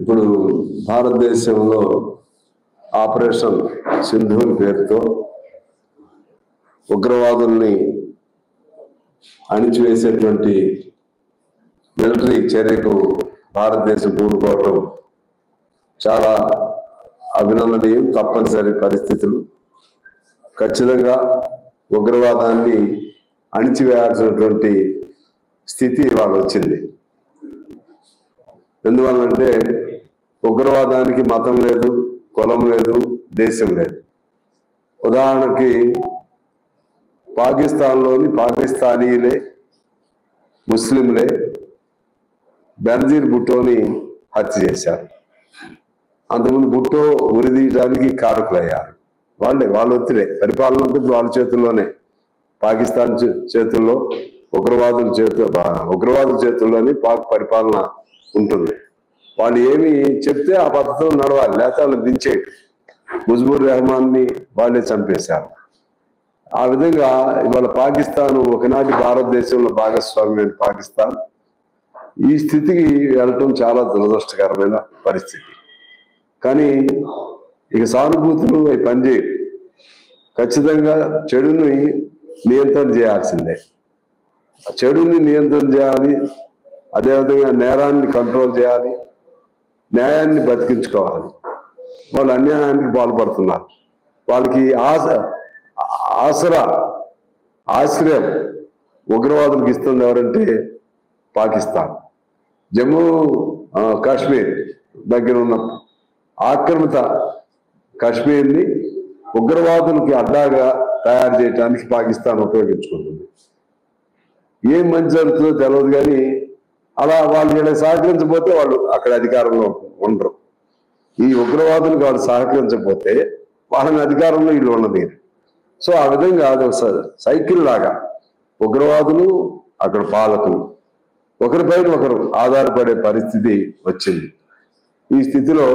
ఇప్పుడు భారతదేశంలో ఆపరేషన్ సింధూర్ పేరుతో ఉగ్రవాదుల్ని అణిచివేసేటువంటి మిలిటరీ చర్యకు భారతదేశం పూనుకోవడం చాలా అభినందనీయం. తప్పనిసరి పరిస్థితులు. ఖచ్చితంగా ఉగ్రవాదాన్ని అణిచివేయాల్సినటువంటి స్థితి ఇవాళ వచ్చింది. ఎందువల్లంటే ఉగ్రవాదానికి మతం లేదు, కులం లేదు, దేశం లేదు. ఉదాహరణకి పాకిస్తాన్లోని పాకిస్తానీలే ముస్లింలే బెనజీర్ భుట్టోని హత్య చేశారు. అంతకుముందు భుట్టో ఉరిదీయడానికి కారకులయ్యారు. వాళ్ళ ఒత్తిడే. పరిపాలన ఉంటుంది వాళ్ళ చేతుల్లోనే. పాకిస్తాన్ చేతుల్లో ఉగ్రవాదుల చేతుల్లోనే పాక్ పరిపాలన ఉంటుంది. వాళ్ళు ఏమి చెప్తే ఆ పద్ధతిలో నడవాలి, లేకపోతే వాళ్ళు దించేయటం. ముజిబుర్ రెహమాన్ని వాళ్ళే చంపేశారు. ఆ విధంగా ఇవాళ పాకిస్తాన్, ఒకనాటి భారతదేశంలో భాగస్వామ్యమైన పాకిస్తాన్ ఈ స్థితికి వెళ్ళటం చాలా దురదృష్టకరమైన పరిస్థితి. కానీ ఇక సానుభూతులు అవి పనిచేయవు. ఖచ్చితంగా చెడుని నియంత్రణ చేయాల్సిందే. చెడుని నియంత్రణ చేయాలి, అదేవిధంగా నేరాన్ని కంట్రోల్ చేయాలి, న్యాయాన్ని బతికించుకోవాలి. వాళ్ళు అన్యాయానికి పాల్పడుతున్నారు. వాళ్ళకి ఆశ్రయం ఉగ్రవాదులకు ఇస్తుంది ఎవరంటే పాకిస్తాన్. జమ్మూ కాశ్మీర్ దగ్గర ఉన్న ఆక్రమిత కాశ్మీర్ని ఉగ్రవాదులకి అడ్డాగా తయారు చేయడానికి పాకిస్తాన్ ఉపయోగించుకుంటుంది. ఏం మంచి జరుగుతుందో తెలియదు, కానీ అలా వాళ్ళు ఇలా సహకరించకపోతే వాళ్ళు అక్కడ అధికారంలో ఉండరు. ఈ ఉగ్రవాదులకు వాళ్ళు సహకరించకపోతే వాళ్ళని అధికారంలో వీళ్ళు ఉన్నది. సో ఆ విధంగా అది సైకిల్ లాగా ఉగ్రవాదులు, అక్కడ పాలకులు ఒకరిపైన ఒకరు ఆధారపడే పరిస్థితి వచ్చింది. ఈ స్థితిలో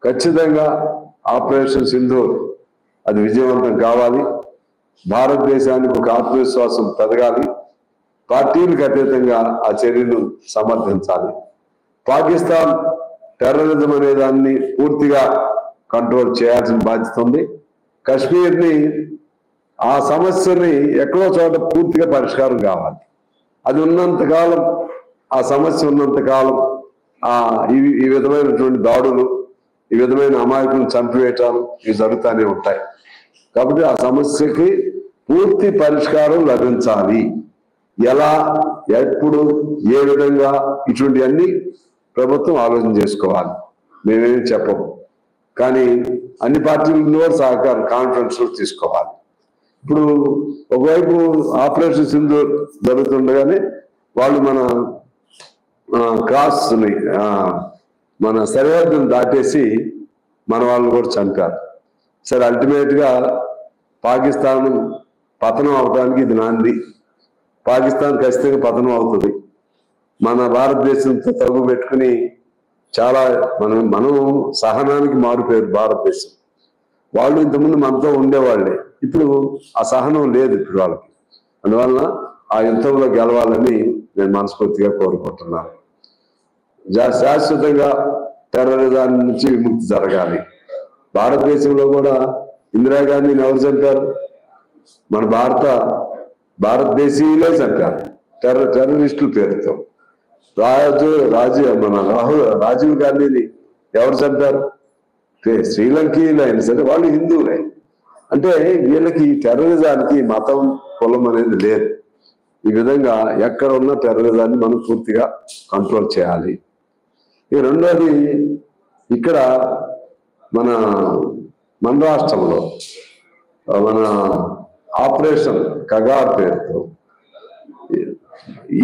ఖచ్చితంగా ఆపరేషన్ సింధూర్ అది విజయవంతం కావాలి. భారతదేశానికి ఒక ఆత్మవిశ్వాసం పెరగాలి. పార్టీలకు అతీతంగా ఆ చర్యను సమర్థించాలి. పాకిస్తాన్ టెర్రరిజం అనే దాన్ని పూర్తిగా కంట్రోల్ చేయాల్సిన బాధ్యత ఉంది. కశ్మీర్ని ఆ సమస్యని ఎక్కడో చోట పూర్తిగా పరిష్కారం కావాలి. అది ఉన్నంతకాలం, ఆ సమస్య ఉన్నంతకాలం ఈ విధమైనటువంటి దాడులు, ఈ విధమైన అమాయకులను చంపివేయటాలు ఇవి జరుగుతూనే ఉంటాయి. కాబట్టి ఆ సమస్యకి పూర్తి పరిష్కారం లభించాలి. ఎలా, ఎప్పుడు, ఏ విధంగా, ఇటువంటివన్నీ ప్రభుత్వం ఆలోచన చేసుకోవాలి. మేమేమి చెప్పము, కానీ అన్ని పార్టీలలో సహకారం కాన్ఫరెన్స్ తీసుకోవాలి. ఇప్పుడు ఒకవైపు ఆపరేషన్ సింధూర్ జరుగుతుండగానే వాళ్ళు మన క్రాస్ని, మన సరిహద్దును దాటేసి మన వాళ్ళని కూడా చంపారు. సరే, అల్టిమేట్గా పాకిస్తాన్ పతనం అవడానికి ఇది నాంది. పాకిస్తాన్ ఖచ్చితంగా పతనం అవుతుంది. మన భారతదేశంతో తగ్గు పెట్టుకుని చాలా మనం సహనానికి మారిపోయారు భారతదేశం. వాళ్ళు ఇంతకుముందు మనతో ఉండేవాళ్ళే, ఇప్పుడు ఆ సహనం లేదు ఇప్పుడు వాళ్ళకి. అందువలన ఆ యుద్ధంలో గెలవాలని నేను మనస్ఫూర్తిగా కోరుకుంటున్నాను. శాశ్వతంగా టెర్రరిజం నుంచి విముక్తి జరగాలి. భారతదేశంలో కూడా ఇందిరాగాంధీని ఎవరు చంపారు? మన భారతదేశీయులే చంపారు, టెర్రరిస్టుల పేరుతో. రాజీవ్ గాంధీని ఎవరు చంపారు? శ్రీలంకీయులు అయినా సరే వాళ్ళు హిందువులే. అంటే వీళ్ళకి టెర్రరిజానికి మతం, కులం అనేది లేదు. ఈ విధంగా ఎక్కడ ఉన్న టెర్రరిజాన్ని మనం పూర్తిగా కంట్రోల్ చేయాలి. ఈ రెండోది, ఇక్కడ మన రాష్ట్రంలో మన ఆపరేషన్ కగార్ పేరుతో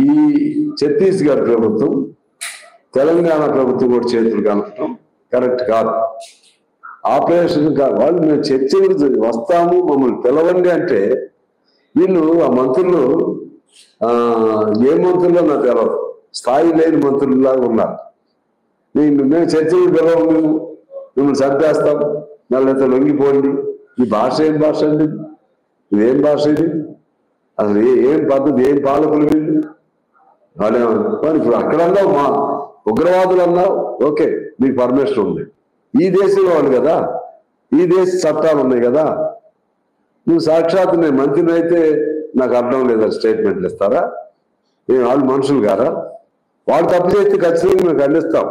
ఈ ఛత్తీస్గఢ్ ప్రభుత్వం, తెలంగాణ ప్రభుత్వం కూడా చేతులు కలపడం కరెక్ట్ కాదు. ఆపరేషన్ వాళ్ళు మేము చర్చ వస్తాము, మమ్మల్ని పిలవండి అంటే వీళ్ళు ఆ మంత్రులు ఏ మంత్రుల్లో నాకు తెలవదు, స్థాయి లేని మంత్రుల్లాగా ఉన్నారు. మేము చర్చలు పిలవము, మిమ్మల్ని చంపేస్తాం, నల్లతో లొంగిపోండి. ఈ భాష ఏం భాష అండి? ఇదేం భాష ఇది? అసలు ఏం పద్ధతి, ఏం పాలకులు వీళ్ళు? వాళ్ళు ఇప్పుడు అక్కడన్నా ఉగ్రవాదులు అన్నావు, ఓకే, మీకు పర్మిషన్ ఉంది. ఈ దేశంలో వాళ్ళు కదా, ఈ దేశ చట్టాలు ఉన్నాయి కదా. నువ్వు సాక్షాత్ నేను మంత్రిని అయితే నాకు అర్థం లేదా స్టేట్మెంట్లు ఇస్తారా? వాళ్ళు మనుషులు కారా? వాళ్ళు తప్పు చేస్తే ఖచ్చితంగా మేము ఖండిస్తాం.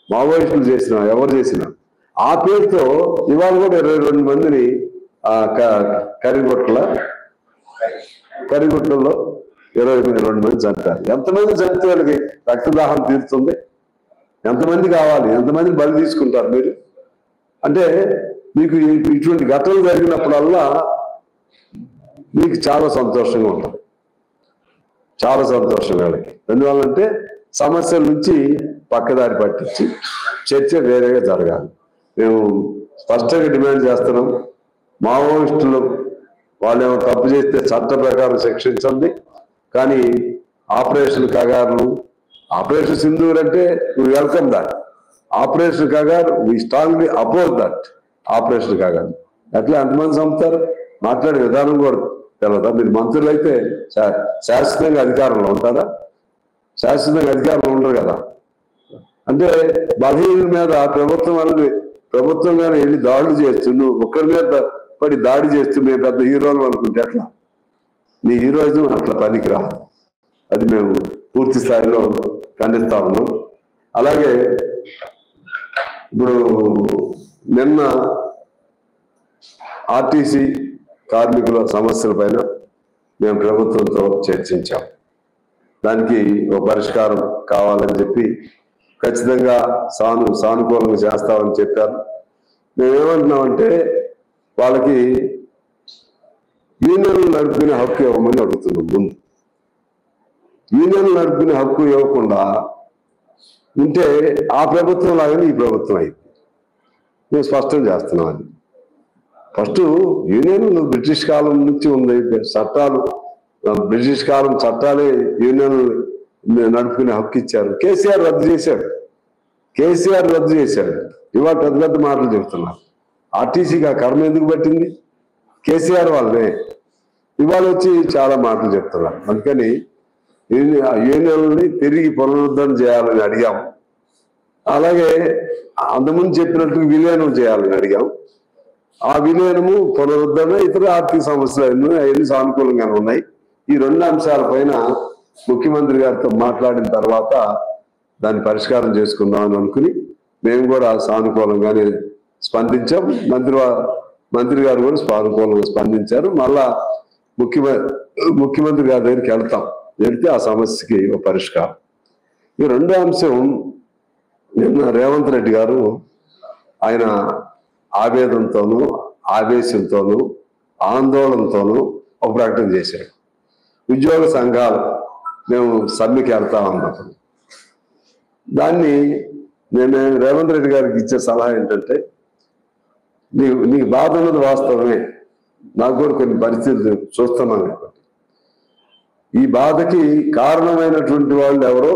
మావోయిస్టులు చేసినా ఎవరు చేసినా. ఆ పేరుతో ఇవాళ కూడా 22 మందిని కరిగుట్టలో 22 మంది చంపారు. ఎంతమంది చంపితే వాళ్ళకి రక్తదాహం తీరుతుంది? ఎంతమంది కావాలి? ఎంతమందిని బలి తీసుకుంటారు మీరు? అంటే మీకు ఇటువంటి ఘటనలు జరిగినప్పుడల్లా మీకు చాలా సంతోషంగా ఉంటుంది, చాలా సంతోషం వాళ్ళకి. ఎందువల్లంటే సమస్యల నుంచి పక్కదారి పట్టించి చర్చ వేరేగా జరగాలి. మేము స్పష్టంగా డిమాండ్ చేస్తున్నాం, మావోయిస్టులు వాళ్ళేమో తప్పు చేస్తే చట్ట ప్రకారం శిక్షించండి. కానీ ఆపరేషన్ కగారు, ఆపరేషన్ సింధూర్ అంటే నువ్వు welcome that. Operation Kagar we strongly oppose that. Operation Kagar అట్లా ఎంతమంది చంపుతారు? మాట్లాడే విధానం కూడా తెలదా? మీరు మంత్రులు అయితే శాశ్వతంగా అధికారంలో ఉంటారా? శాశ్వతంగా అధికారంలో ఉండరు కదా. అంటే బలహీనుల మీద ప్రభుత్వం కానీ వెళ్ళి దాడులు చేస్తూ నువ్వు ఒకరి మీద పడి దాడి చేస్తూ మేము పెద్ద హీరోలు అనుకుంటే ఎట్లా? నీ హీరోయిజం అట్లా పనికిరా. అది మేము పూర్తి స్థాయిలో ఖండిస్తా ఉన్నాం. అలాగే ఇప్పుడు నిన్న ఆర్టీసీ కార్మికుల సమస్యల పైన మేము ప్రభుత్వంతో చర్చించాం. దానికి ఒక పరిష్కారం కావాలని చెప్పి ఖచ్చితంగా సానుకూలంగా చేస్తామని చెప్పారు. మేమేమంటున్నామంటే వాళ్ళకి యూనియన్లు నడుపుకునే హక్కు ఇవ్వమని అడుగుతున్నాం. ముందు యూనియన్లు నడుపుకునే హక్కు ఇవ్వకుండా ఉంటే ఆ ప్రభుత్వం లాగానే ఈ ప్రభుత్వం అయింది. మేము స్పష్టం చేస్తున్నాం. అది ఫస్ట్ యూనియన్లు బ్రిటిష్ కాలం నుంచి ఉంది. చట్టాలు బ్రిటిష్ కాలం చట్టాలే యూనియన్లు నడుపుకునే హక్కు ఇచ్చారు. కేసీఆర్ రద్దు చేశాడు. ఇవాళ పెద్ద పెద్ద మాటలు చెబుతున్నారు. ఆర్టీసీకి ఆ కర్మ ఎందుకు పట్టింది? కేసీఆర్ వాళ్ళనే. ఇవాళ వచ్చి చాలా మాటలు చెప్తున్నారు. అందుకని యూనియన్లని తిరిగి పునరుద్ధరణ చేయాలని అడిగాం. అలాగే అంతకుముందు చెప్పినట్టు విలీనం చేయాలని అడిగాం. ఆ విలీనము, పునరుద్ధరణ, ఇతర ఆర్థిక సమస్యలు అవన్నీ సానుకూలంగానే ఉన్నాయి. ఈ 2 అంశాల పైన ముఖ్యమంత్రి గారితో మాట్లాడిన తర్వాత దాన్ని పరిష్కారం చేసుకుందామని అనుకుని మేము కూడా సానుకూలంగానే స్పందించాం. మంత్రి గారు కూడా సానుకూలంగా స్పందించారు. మళ్ళా ముఖ్యమంత్రి గారి దగ్గరికి వెళ్తే ఆ సమస్యకి ఒక పరిష్కారం. ఈ 2వ అంశం, నిన్న రేవంత్ రెడ్డి గారు ఆయన ఆవేదనతోనూ, ఆవేశంతోనూ, ఆందోళనతోనూ ఒక ప్రకటన చేశాడు. ఉద్యోగ సంఘాలు మేము సమ్మెకి వెళ్తామన్నప్పుడు దాన్ని నేను రేవంత్ రెడ్డి గారికి ఇచ్చే సలహా ఏంటంటే, నీకు బాధ ఉన్నది వాస్తవమే, నాకు కూడా కొన్ని పరిస్థితులు చూస్తున్నాను. ఈ బాధకి కారణమైనటువంటి వాళ్ళు ఎవరో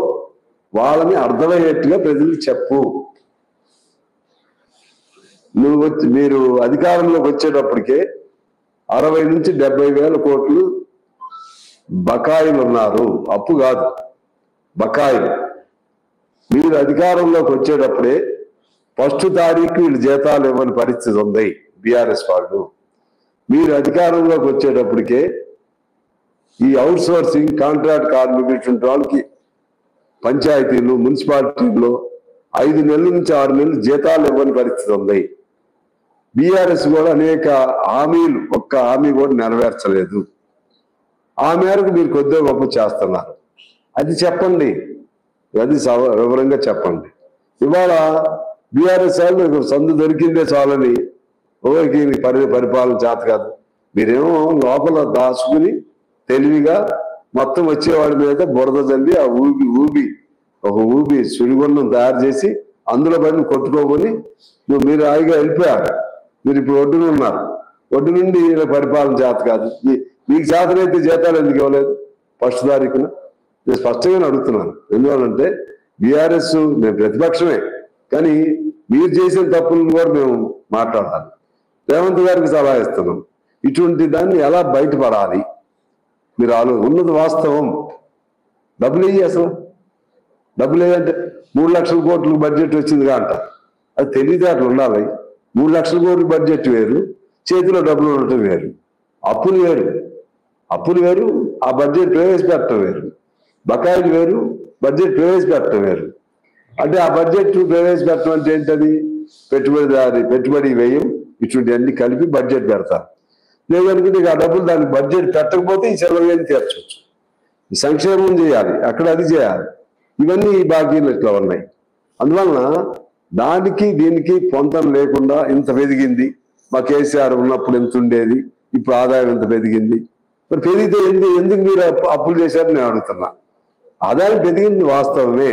వాళ్ళని అర్థమయ్యేట్టుగా ప్రజలకు చెప్పు. మీరు అధికారంలోకి వచ్చేటప్పటికే 60 నుంచి 70 వేల కోట్లు బకాయిలు ఉన్నారు. అప్పు కాదు, బకాయిలు. మీరు అధికారంలోకి వచ్చేటప్పుడే 1వ తారీఖు వీళ్ళు జీతాలు ఇవ్వని పరిస్థితి ఉంది బీఆర్ఎస్ వాళ్ళు. మీరు అధికారంలోకి వచ్చేటప్పటికే ఈ అవుట్ సోర్సింగ్ కాంట్రాక్ట్ కార్మికులు వాళ్ళకి పంచాయతీలు, మున్సిపాలిటీల్లో 5 నెలల నుంచి 6 నెలలు జీతాలు ఇవ్వని పరిస్థితి ఉంది. బీఆర్ఎస్ కూడా అనేక హామీలు, ఒక్క హామీ కూడా నెరవేర్చలేదు. ఆ మేరకు మీరు కొద్దిగా గొప్ప చేస్తున్నారు. అది చెప్పండి, అది వివరంగా చెప్పండి. ఇవాళ బీఆర్ఎస్ వాళ్ళు సందు దొరికిందే చాలని ఎవరికి పరిపాలన చేత కాదు. మీరేమో లోపల దాచుకుని తెలివిగా మొత్తం వచ్చేవాడి మీద బురద చల్లి ఆ ఊబి సుడిగుండం తయారు చేసి అందులో పడిన కొట్టుకోమని మీరు హాయిగా వెళ్ళిపోయారు. మీరు ఇప్పుడు ఒడ్డున ఉన్నారు. ఒడ్డు నుండి పరిపాలన చేత కాదు. మీకు చేతనైతే జీతాలు ఎందుకు ఇవ్వలేదు 1వ తారీఖున? నేను స్పష్టంగా అడుగుతున్నాను. ఎందువల్లంటే బీఆర్ఎస్ మేము ప్రతిపక్షమే, కానీ మీరు చేసిన తప్పులను కూడా మేము మాట్లాడాలి. రేవంత్ గారికి సలహా ఇస్తున్నాం, ఇటువంటి దాన్ని ఎలా బయటపడాలి? మీరు ఉన్నది వాస్తవం. డబ్బులు ఇయ్యి, అసలు డబ్బులు ఏదంటే 3 లక్షల కోట్లు బడ్జెట్ వచ్చిందిగా అంట. అది తెలివితేటలు ఉండాలి. 3 లక్షల కోట్ల బడ్జెట్ వేరు, చేతిలో డబ్బులు ఉండటం వేరు. అప్పులు వేరు, ఆ బడ్జెట్ ప్రవేశపెట్టడం వేరు. బకాయిలు వేరు, బడ్జెట్ ప్రవేశపెట్టడం వేరు. అంటే ఆ బడ్జెట్ ప్రవేశపెట్టడం అంటే ఏంటది? పెట్టుబడి వ్యయం ఇటువంటి అన్ని కలిపి బడ్జెట్ పెడతారు. లేదనుకుంటే ఆ డబ్బులు దానికి బడ్జెట్ పెట్టకపోతే ఈ సెలవు తీర్చవచ్చు. సంక్షేమం చేయాలి, అక్కడ అది చేయాలి. ఇవన్నీ ఈ బాకీలు ఇట్లా ఉన్నాయి. అందువలన దానికి దీనికి పొంతం లేకుండా ఇంత పెరిగింది. మా కేసీఆర్ ఉన్నప్పుడు ఎంత ఉండేది, ఇప్పుడు ఆదాయం ఎంత పెరిగింది. మరి పెరిగితే ఎందుకు మీరు అప్పులు చేశారని నేను అడుగుతున్నా. ఆదాయం పెరిగింది వాస్తవమే,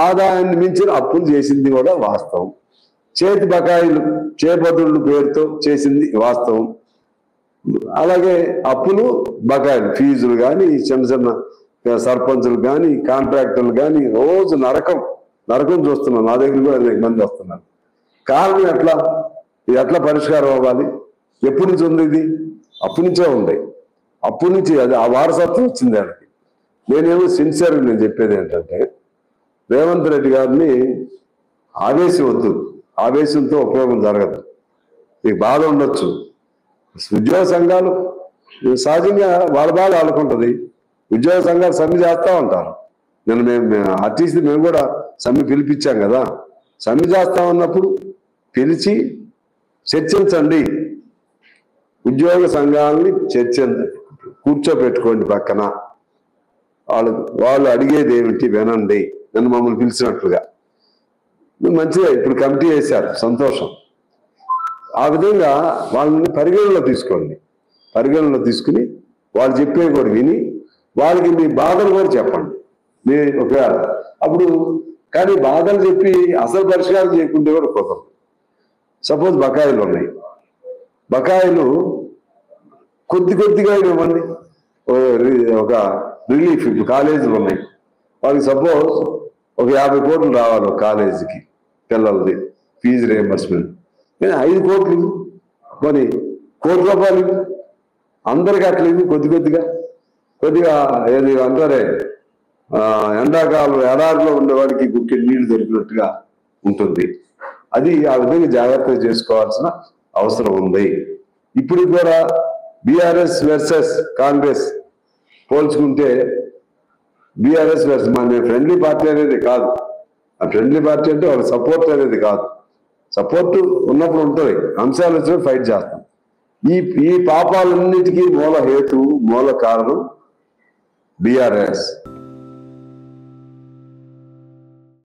ఆదాయాన్ని మించిన అప్పులు చేసింది కూడా వాస్తవం. చేతి బకాయిలు చేపదుళ్ళు పేరుతో చేసింది వాస్తవం. అలాగే అప్పులు బకాయిలు ఫీజులు కానీ, చిన్న చిన్న సర్పంచులు కానీ, కాంట్రాక్టర్లు కానీ రోజు నరకం చూస్తున్నాం. నా దగ్గర కూడా అనేక మంది వస్తున్నారు. కారణం ఇది ఎట్లా పరిష్కారం అవ్వాలి? ఎప్పటి నుంచి ఉంది ఇది? అప్పటి నుంచే ఉంది. అప్పటి నుంచి అది ఆ వారసత్వం వచ్చింది దానికి. నేనేమో సిన్సియర్గా నేను చెప్పేది ఏంటంటే, రేవంత్ రెడ్డి గారిని ఆవేశం వద్దు. ఆవేశంతో ఉపయోగం జరగదు. మీకు బాధ ఉండొచ్చు. ఉద్యోగ సంఘాలు సహజంగా వాళ్ళ బాధ ఆడుకుంటుంది. ఉద్యోగ సంఘాలు సమ్మె చేస్తూ ఉంటారు. మేము ఆర్టీసీ మేము కూడా సమ్మె పిలిపించాం కదా. సమ్మె చేస్తా ఉన్నప్పుడు పిలిచి చర్చించండి, ఉద్యోగ సంఘాలని కూర్చోబెట్టుకోండి పక్కన. వాళ్ళు అడిగేది ఏమిటి వినండి, నన్ను మమ్మల్ని పిలిచినట్లుగా. మంచిగా ఇప్పుడు కమిటీ వేశారు, సంతోషం. ఆ విధంగా వాళ్ళని పరిగణలో తీసుకోండి. పరిగణలో తీసుకుని వాళ్ళు చెప్పేవి కూడా విని వాళ్ళకి మీ బాధలు కూడా చెప్పండి. మీ ఒకవేళ అప్పుడు కానీ బాధలు చెప్పి అసలు పరిష్కారం చేయకుంటే కూడా కుదరదు. సపోజ్ బకాయిలు ఉన్నాయి, బకాయిలు కొద్దిగా ఇవ్వండి. ఒక రిలీఫ్. ఇప్పుడు కాలేజీలు ఉన్నాయి, వాళ్ళకి సపోజ్ ఒక 50 కోట్లు రావాలి ఒక కాలేజీకి పిల్లలది ఫీజు రియంబర్స్మెంట్. కానీ 5 కోట్లు మరి ₹1 కోటి అందరికి అట్లా ఇవి కొద్దిగా ఏది అంటారే, ఎండాకాలం ఎడారిలో ఉండేవాడికి గుక్కెడు నీళ్లు దొరికినట్టుగా ఉంటుంది. అది ఆ విధంగా జాగ్రత్తగా చేసుకోవాల్సిన అవసరం ఉంది. ఇప్పుడు కూడా బీఆర్ఎస్ వర్సెస్ కాంగ్రెస్ పోల్చుకుంటే, బీఆర్ఎస్ వర్సెస్ మన ఫ్రెండ్లీ పార్టీ అనేది కాదు. ఆ ఫ్రెండ్లీ పార్టీ అంటే వాళ్ళ సపోర్ట్ అనేది కాదు. సపోర్ట్ ఉన్నప్పుడు ఉంటుంది, అంశాలు వచ్చినప్పుడు ఫైట్ చేస్తాం. ఈ పాపాలన్నిటికీ మూల కారణం బీఆర్ఎస్.